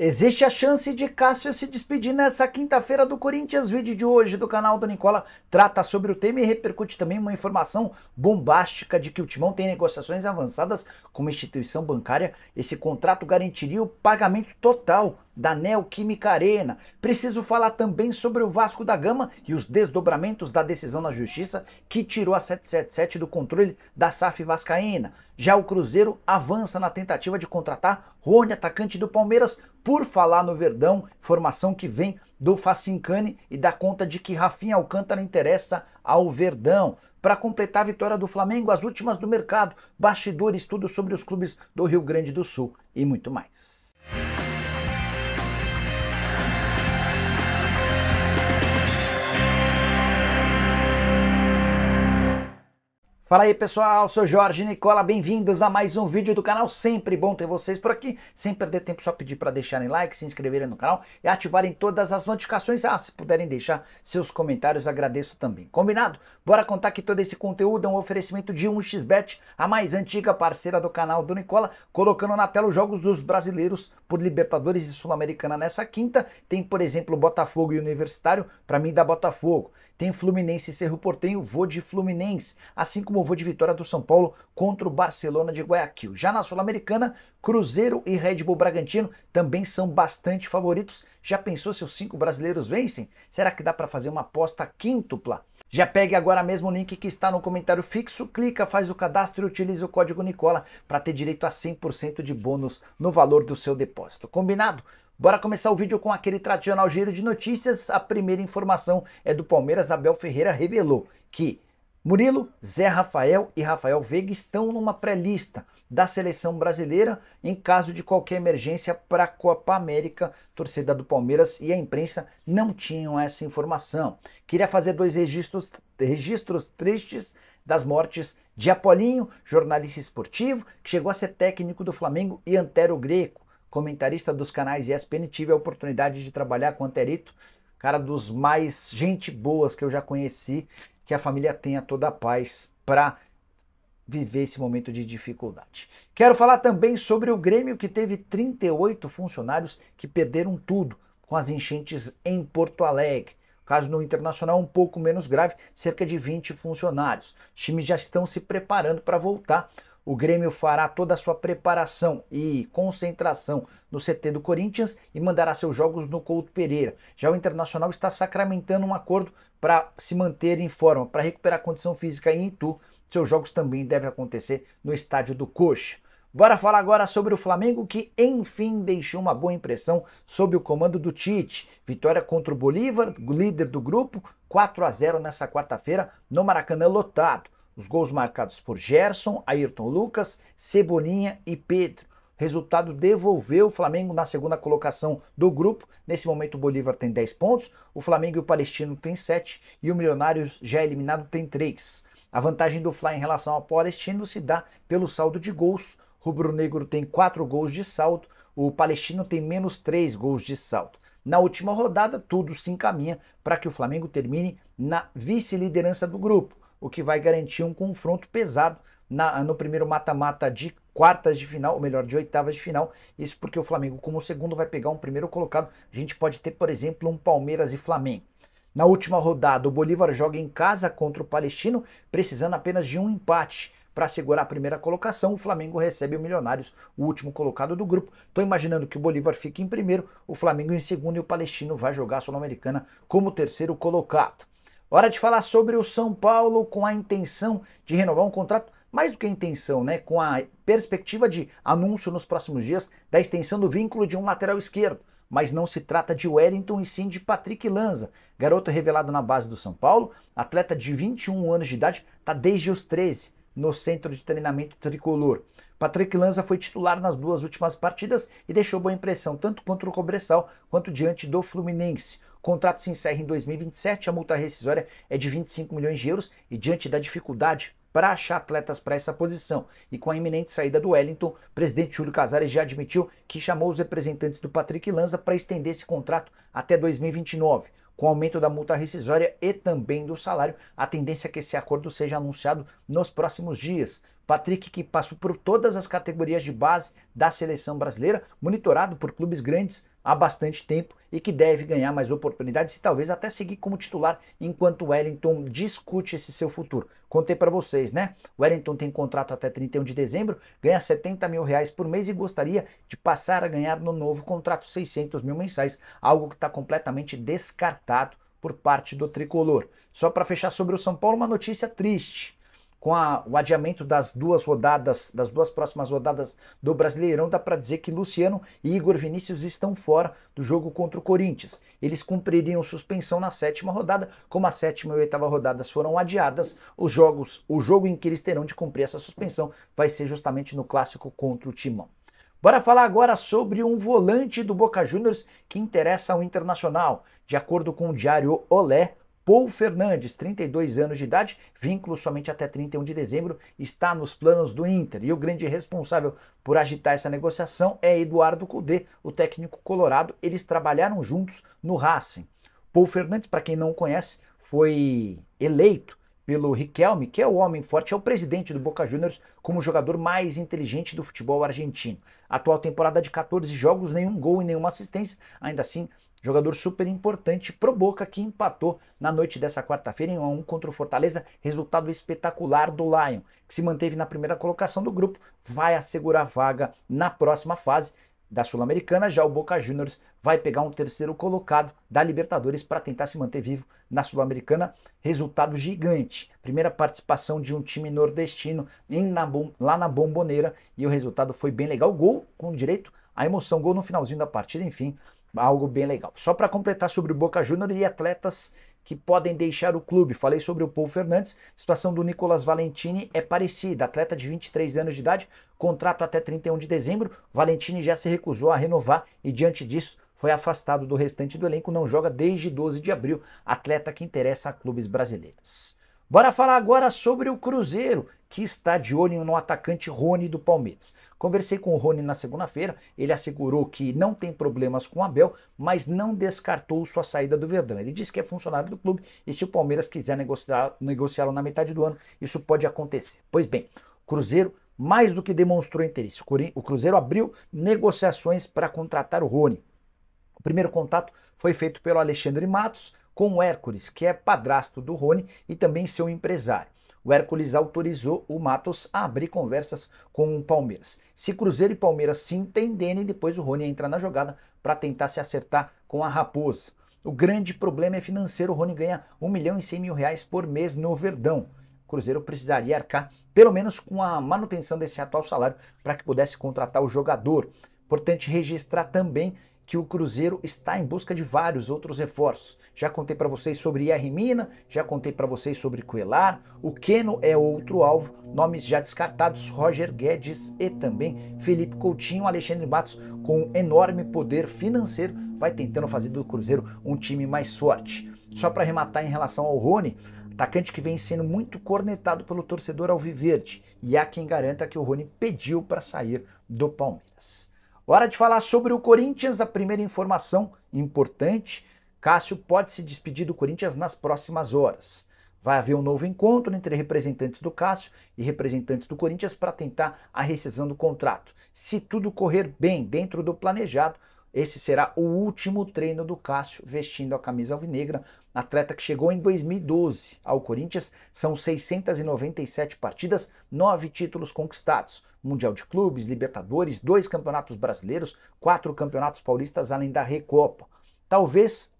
Existe a chance de Cássio se despedir nessa quinta-feira do Corinthians. Vídeo de hoje do canal do Nicola trata sobre o tema e repercute também uma informação bombástica de que o Timão tem negociações avançadas com uma instituição bancária. Esse contrato garantiria o pagamento total da Neoquímica Arena. Preciso falar também sobre o Vasco da Gama e os desdobramentos da decisão na Justiça que tirou a 777 do controle da SAF vascaína. Já o Cruzeiro avança na tentativa de contratar Rony, atacante do Palmeiras. Por falar no Verdão, informação que vem do Facincani e dá conta de que Rafinha Alcântara interessa ao Verdão. Para completar a vitória do Flamengo, as últimas do mercado, bastidores, tudo sobre os clubes do Rio Grande do Sul e muito mais. Fala aí pessoal, sou Jorge Nicola, bem-vindos a mais um vídeo do canal, sempre bom ter vocês por aqui, sem perder tempo só pedir para deixarem like, se inscreverem no canal e ativarem todas as notificações, se puderem deixar seus comentários agradeço também, combinado? Bora contar que todo esse conteúdo é um oferecimento de 1xBet, a mais antiga parceira do canal do Nicola, colocando na tela os jogos dos brasileiros por Libertadores e Sul-Americana nessa quinta, tem por exemplo Botafogo e Universitário, para mim dá Botafogo, tem Fluminense e Cerro Porteño, vou de Fluminense, assim como vou de vitória do São Paulo contra o Barcelona de Guayaquil. Já na Sul-Americana, Cruzeiro e Red Bull Bragantino também são bastante favoritos. Já pensou se os 5 brasileiros vencem? Será que dá para fazer uma aposta quíntupla? Já pegue agora mesmo o link que está no comentário fixo, clica, faz o cadastro e utilize o código Nicola para ter direito a 100% de bônus no valor do seu depósito. Combinado? Bora começar o vídeo com aquele tradicional giro de notícias. A primeira informação é do Palmeiras. Abel Ferreira revelou que Murilo, Zé Rafael e Rafael Veiga estão numa pré-lista da seleção brasileira em caso de qualquer emergência para a Copa América. Torcida do Palmeiras e a imprensa não tinham essa informação. Queria fazer 2 registros tristes das mortes de Apolinho, jornalista esportivo, que chegou a ser técnico do Flamengo, e Antero Greco, comentarista dos canais ESPN. Tive a oportunidade de trabalhar com o Anterito, cara dos mais gente boas que eu já conheci. Que a família tenha toda a paz para viver esse momento de dificuldade. Quero falar também sobre o Grêmio, que teve 38 funcionários que perderam tudo com as enchentes em Porto Alegre. O caso no Internacional é um pouco menos grave, cerca de 20 funcionários. Os times já estão se preparando para voltar. O Grêmio fará toda a sua preparação e concentração no CT do Corinthians e mandará seus jogos no Couto Pereira. Já o Internacional está sacramentando um acordo para se manter em forma, para recuperar a condição física em Itu. Seus jogos também devem acontecer no estádio do Coxa. Bora falar agora sobre o Flamengo, que enfim deixou uma boa impressão sob o comando do Tite. Vitória contra o Bolívar, líder do grupo, 4-0 nessa quarta-feira no Maracanã lotado. Os gols marcados por Gerson, Ayrton Lucas, Cebolinha e Pedro. O resultado devolveu o Flamengo na segunda colocação do grupo. Nesse momento o Bolívar tem 10 pontos, o Flamengo e o Palestino tem 7 e o Milionários já eliminado tem 3. A vantagem do Fla em relação ao Palestino se dá pelo saldo de gols. O rubro-negro tem 4 gols de saldo, o Palestino tem menos 3 gols de saldo. Na última rodada tudo se encaminha para que o Flamengo termine na vice-liderança do grupo, o que vai garantir um confronto pesado no primeiro mata-mata de quartas de final, ou melhor, de oitavas de final. Isso porque o Flamengo, como segundo, vai pegar um primeiro colocado. A gente pode ter, por exemplo, um Palmeiras e Flamengo. Na última rodada, o Bolívar joga em casa contra o Palestino, precisando apenas de um empate para segurar a primeira colocação. O Flamengo recebe o Milionários, o último colocado do grupo. Estou imaginando que o Bolívar fique em primeiro, o Flamengo em segundo e o Palestino vai jogar a Sul-Americana como terceiro colocado. Hora de falar sobre o São Paulo, com a intenção de renovar um contrato, mais do que a intenção, né? Com a perspectiva de anúncio nos próximos dias da extensão do vínculo de um lateral esquerdo. Mas não se trata de Wellington e sim de Patrick Lanza, garoto revelado na base do São Paulo, atleta de 21 anos de idade, está desde os 13 no centro de treinamento tricolor. Patrick Lanza foi titular nas 2 últimas partidas e deixou boa impressão tanto contra o Cobresal quanto diante do Fluminense. O contrato se encerra em 2027, a multa rescisória é de 25 milhões de euros e diante da dificuldade para achar atletas para essa posição e com a iminente saída do Wellington, o presidente Júlio Casares já admitiu que chamou os representantes do Patrick Lanza para estender esse contrato até 2029. Com o aumento da multa rescisória e também do salário, a tendência é que esse acordo seja anunciado nos próximos dias. Patrick, que passou por todas as categorias de base da seleção brasileira, monitorado por clubes grandes há bastante tempo e que deve ganhar mais oportunidades e talvez até seguir como titular enquanto o Wellington discute esse seu futuro. Contei para vocês, né? O Wellington tem contrato até 31 de dezembro, ganha 70 mil reais por mês e gostaria de passar a ganhar no novo contrato 600 mil mensais, algo que está completamente descartado por parte do tricolor. Só para fechar sobre o São Paulo, uma notícia triste. Com o adiamento das duas próximas rodadas do Brasileirão, dá para dizer que Luciano e Igor Vinícius estão fora do jogo contra o Corinthians. Eles cumpririam suspensão na 7ª rodada, como a 7ª e 8ª rodadas foram adiadas, o jogo em que eles terão de cumprir essa suspensão vai ser justamente no clássico contra o Timão. Bora falar agora sobre um volante do Boca Juniors que interessa ao Internacional. De acordo com o diário Olé, Paul Fernandes, 32 anos de idade, vínculo somente até 31 de dezembro, está nos planos do Inter. E o grande responsável por agitar essa negociação é Eduardo Cudê, o técnico colorado. Eles trabalharam juntos no Racing. Paul Fernandes, para quem não conhece, foi eleito pelo Riquelme, que é o homem forte, é o presidente do Boca Juniors, como o jogador mais inteligente do futebol argentino. Atual temporada de 14 jogos, nenhum gol e nenhuma assistência, ainda assim, jogador super importante pro Boca, que empatou na noite dessa quarta-feira em 1-1 contra o Fortaleza, resultado espetacular do Lion, que se manteve na primeira colocação do grupo, vai assegurar vaga na próxima fase da Sul-Americana. Já o Boca Juniors vai pegar um terceiro colocado da Libertadores para tentar se manter vivo na Sul-Americana. Resultado gigante. Primeira participação de um time nordestino lá na Bombonera e o resultado foi bem legal. Gol com direito à emoção, gol no finalzinho da partida, enfim, algo bem legal. Só para completar sobre o Boca Juniors e atletas que podem deixar o clube. Falei sobre o Paul Fernandes, situação do Nicolas Valentini é parecida, atleta de 23 anos de idade, contrato até 31 de dezembro, Valentini já se recusou a renovar e diante disso foi afastado do restante do elenco, não joga desde 12 de abril, atleta que interessa a clubes brasileiros. Bora falar agora sobre o Cruzeiro, que está de olho no atacante Rony do Palmeiras. Conversei com o Rony na segunda-feira, ele assegurou que não tem problemas com o Abel, mas não descartou sua saída do Verdão. Ele disse que é funcionário do clube e se o Palmeiras quiser negociá-lo na metade do ano, isso pode acontecer. Pois bem, o Cruzeiro mais do que demonstrou interesse. O Cruzeiro abriu negociações para contratar o Rony. O primeiro contato foi feito pelo Alexandre Matos, com o Hércules, que é padrasto do Rony e também seu empresário. O Hércules autorizou o Matos a abrir conversas com o Palmeiras. Se Cruzeiro e Palmeiras se entenderem, depois o Rony entra na jogada para tentar se acertar com a Raposa. O grande problema é financeiro, o Rony ganha R$1.100.000 por mês no Verdão. O Cruzeiro precisaria arcar pelo menos com a manutenção desse atual salário para que pudesse contratar o jogador. Importante registrar também que o Cruzeiro está em busca de vários outros reforços. Já contei para vocês sobre IR Mina, já contei para vocês sobre Coelar, o Keno é outro alvo, nomes já descartados, Roger Guedes e também Felipe Coutinho. Alexandre Matos, com enorme poder financeiro, vai tentando fazer do Cruzeiro um time mais forte. Só para arrematar em relação ao Rony, atacante que vem sendo muito cornetado pelo torcedor alviverde, e há quem garanta que o Rony pediu para sair do Palmeiras. Hora de falar sobre o Corinthians, a primeira informação importante, Cássio pode se despedir do Corinthians nas próximas horas. Vai haver um novo encontro entre representantes do Cássio e representantes do Corinthians para tentar a rescisão do contrato. Se tudo correr bem dentro do planejado, esse será o último treino do Cássio vestindo a camisa alvinegra, atleta que chegou em 2012 ao Corinthians, são 697 partidas, 9 títulos conquistados, Mundial de Clubes, Libertadores, 2 campeonatos brasileiros, 4 campeonatos paulistas, além da Recopa. Talvez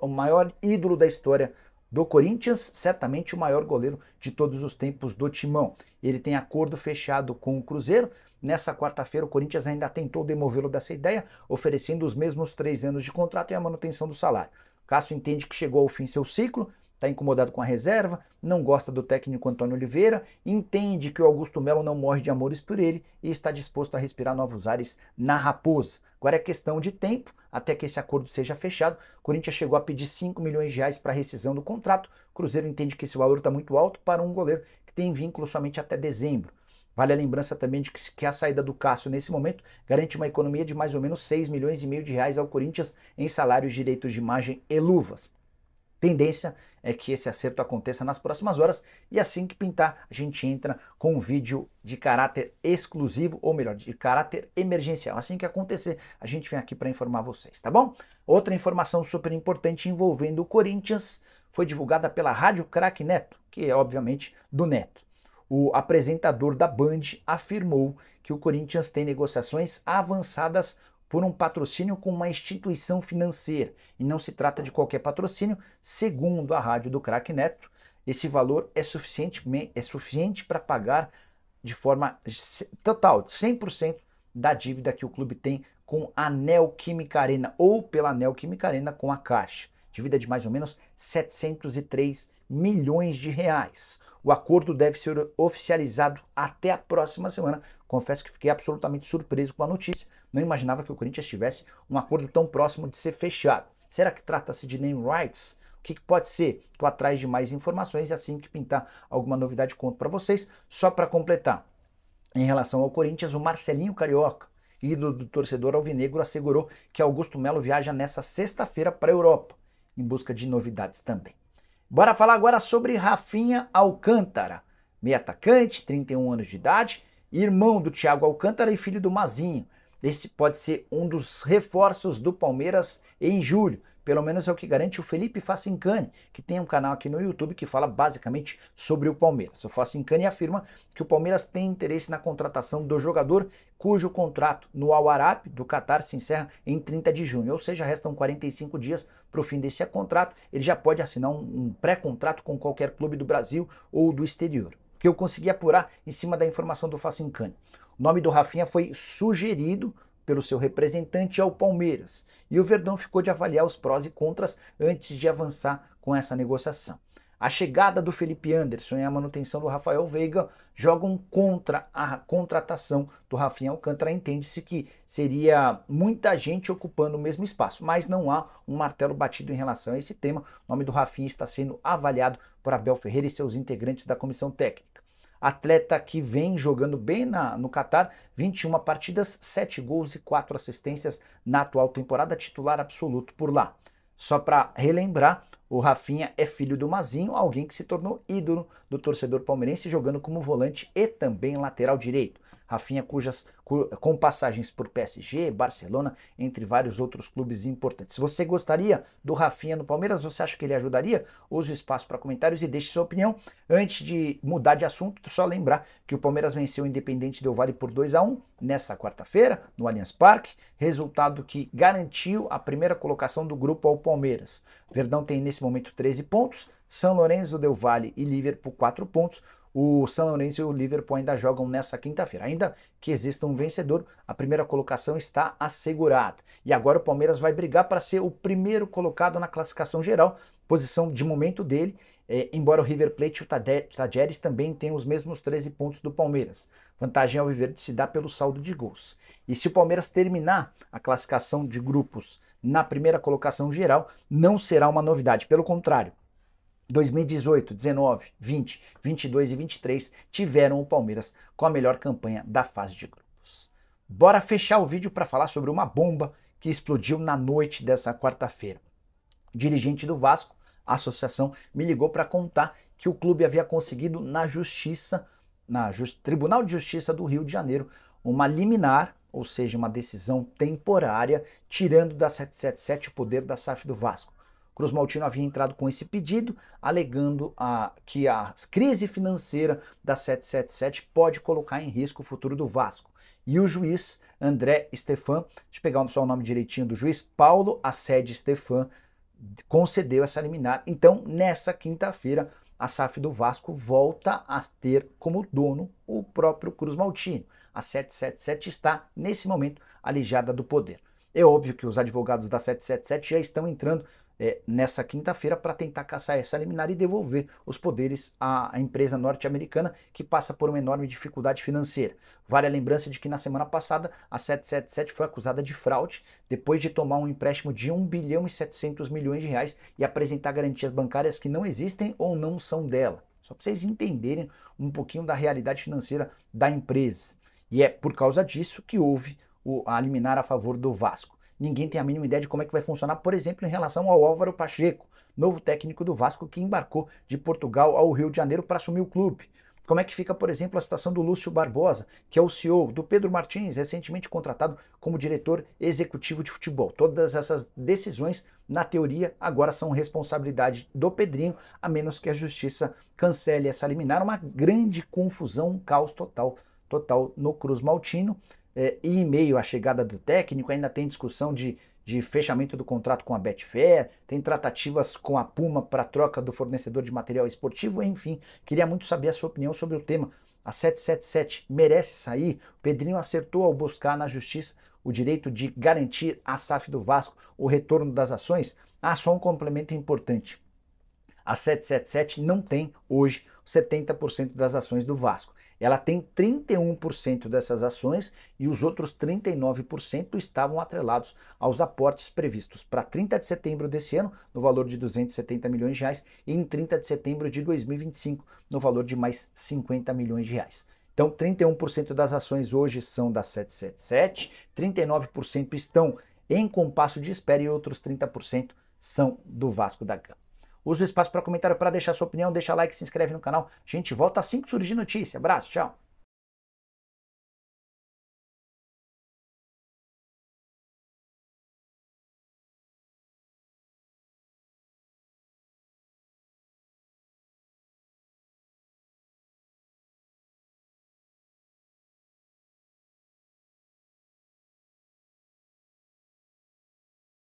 o maior ídolo da história do Corinthians, certamente o maior goleiro de todos os tempos do Timão. Ele tem acordo fechado com o Cruzeiro. Nessa quarta-feira, o Corinthians ainda tentou demovê-lo dessa ideia, oferecendo os mesmos 3 anos de contrato e a manutenção do salário. Cássio entende que chegou ao fim seu ciclo, está incomodado com a reserva, não gosta do técnico Antônio Oliveira, entende que o Augusto Melo não morre de amores por ele e está disposto a respirar novos ares na Raposa. Agora é questão de tempo até que esse acordo seja fechado. O Corinthians chegou a pedir 5 milhões de reais para a rescisão do contrato. O Cruzeiro entende que esse valor está muito alto para um goleiro que tem vínculo somente até dezembro. Vale a lembrança também de que a saída do Cássio nesse momento garante uma economia de mais ou menos 6,5 milhões de reais ao Corinthians em salários, direitos de imagem e luvas. Tendência é que esse acerto aconteça nas próximas horas e assim que pintar, a gente entra com um vídeo de caráter exclusivo, ou melhor, de caráter emergencial. Assim que acontecer, a gente vem aqui para informar vocês, tá bom? Outra informação super importante envolvendo o Corinthians foi divulgada pela Rádio Craque Neto, que é obviamente do Neto. O apresentador da Band afirmou que o Corinthians tem negociações avançadas por um patrocínio com uma instituição financeira. E não se trata de qualquer patrocínio, segundo a rádio do Craque Neto, esse valor é suficiente para pagar de forma total, 100% da dívida que o clube tem com a Neoquímica Arena, ou pela Neoquímica Arena com a Caixa. Dívida de mais ou menos 703 milhões de reais. O acordo deve ser oficializado até a próxima semana. Confesso que fiquei absolutamente surpreso com a notícia. Não imaginava que o Corinthians tivesse um acordo tão próximo de ser fechado. Será que trata-se de name rights? O que pode ser? Estou atrás de mais informações e assim que pintar alguma novidade conto para vocês. Só para completar, em relação ao Corinthians, o Marcelinho Carioca, ídolo do torcedor alvinegro, assegurou que Augusto Melo viaja nessa sexta-feira para a Europa, em busca de novidades também. Bora falar agora sobre Rafinha Alcântara, meio atacante, 31 anos de idade, irmão do Thiago Alcântara e filho do Mazinho. Esse pode ser um dos reforços do Palmeiras em julho, pelo menos é o que garante o Felipe Facincani, que tem um canal aqui no YouTube que fala basicamente sobre o Palmeiras. O Facincani afirma que o Palmeiras tem interesse na contratação do jogador, cujo contrato no Al Arabi do Catar se encerra em 30 de junho, ou seja, restam 45 dias para o fim desse contrato. Ele já pode assinar um pré-contrato com qualquer clube do Brasil ou do exterior. O que eu consegui apurar em cima da informação do Facincani. O nome do Rafinha foi sugerido pelo seu representante ao Palmeiras, e o Verdão ficou de avaliar os prós e contras antes de avançar com essa negociação. A chegada do Felipe Anderson e a manutenção do Rafael Veiga jogam contra a contratação do Rafinha Alcântara. Entende-se que seria muita gente ocupando o mesmo espaço, mas não há um martelo batido em relação a esse tema. O nome do Rafinha está sendo avaliado por Abel Ferreira e seus integrantes da comissão técnica. Atleta que vem jogando bem no Catar, 21 partidas, 7 gols e 4 assistências na atual temporada, titular absoluto por lá. Só para relembrar, o Rafinha é filho do Mazinho, alguém que se tornou ídolo do torcedor palmeirense, jogando como volante e também lateral direito. Rafinha com passagens por PSG, Barcelona, entre vários outros clubes importantes. Se você gostaria do Rafinha no Palmeiras, você acha que ele ajudaria? Use o espaço para comentários e deixe sua opinião. Antes de mudar de assunto, só lembrar que o Palmeiras venceu o Independente Del Valle por 2-1 nessa quarta-feira, no Allianz Parque, resultado que garantiu a primeira colocação do grupo ao Palmeiras. Verdão tem nesse momento 13 pontos, São Lourenço, Del Valle e Liverpool 4 pontos. O São Lourenço e o Liverpool ainda jogam nessa quinta-feira. Ainda que exista um vencedor, a primeira colocação está assegurada. E agora o Palmeiras vai brigar para ser o primeiro colocado na classificação geral, posição de momento dele, embora o River Plate e o Tajeres também tenham os mesmos 13 pontos do Palmeiras. Vantagem alviverde se dá pelo saldo de gols. E se o Palmeiras terminar a classificação de grupos na primeira colocação geral, não será uma novidade. Pelo contrário, 2018, 19, 20, 22 e 23 tiveram o Palmeiras com a melhor campanha da fase de grupos. Bora fechar o vídeo para falar sobre uma bomba que explodiu na noite dessa quarta-feira. O dirigente do Vasco, a associação, me ligou para contar que o clube havia conseguido Tribunal de Justiça do Rio de Janeiro, uma liminar, ou seja, uma decisão temporária, tirando da 777 o poder da SAF do Vasco. Cruz Maltino havia entrado com esse pedido, alegando que a crise financeira da 777 pode colocar em risco o futuro do Vasco. E o juiz André Stefan, deixa eu pegar só o nome direitinho do juiz, Paulo Assede Stefan, concedeu essa liminar. Então, nessa quinta-feira, a SAF do Vasco volta a ter como dono o próprio Cruz Maltino. A 777 está, nesse momento, alijada do poder. É óbvio que os advogados da 777 já estão entrando nessa quinta-feira para tentar caçar essa liminar e devolver os poderes à empresa norte-americana que passa por uma enorme dificuldade financeira. Vale a lembrança de que na semana passada a 777 foi acusada de fraude depois de tomar um empréstimo de 1 bilhão e 700 milhões de reais e apresentar garantias bancárias que não existem ou não são dela. Só para vocês entenderem um pouquinho da realidade financeira da empresa. E é por causa disso que houve a liminar a favor do Vasco. ninguém tem a mínima ideia de como é que vai funcionar, por exemplo, em relação ao Álvaro Pacheco, novo técnico do Vasco que embarcou de Portugal ao Rio de Janeiro para assumir o clube. Como é que fica, por exemplo, a situação do Lúcio Barbosa, que é o CEO, do Pedro Martins, recentemente contratado como diretor executivo de futebol. Todas essas decisões, na teoria, agora são responsabilidade do Pedrinho, a menos que a justiça cancele essa liminar. Uma grande confusão, um caos total no Cruz Maltino. E em meio à chegada do técnico, ainda tem discussão de fechamento do contrato com a Betfair, tem tratativas com a Puma para troca do fornecedor de material esportivo, enfim, queria muito saber a sua opinião sobre o tema. A 777 merece sair? O Pedrinho acertou ao buscar na justiça o direito de garantir à SAF do Vasco o retorno das ações? Só um complemento importante. A 777 não tem hoje 70% das ações do Vasco. Ela tem 31% dessas ações e os outros 39% estavam atrelados aos aportes previstos para 30 de setembro desse ano, no valor de 270 milhões de reais, e em 30 de setembro de 2025, no valor de mais 50 milhões de reais. Então, 31% das ações hoje são da 777, 39% estão em compasso de espera e outros 30% são do Vasco da Gama. Usa o espaço para comentário para deixar sua opinião, deixa like, se inscreve no canal. A gente volta assim que surgir notícia. Abraço, tchau!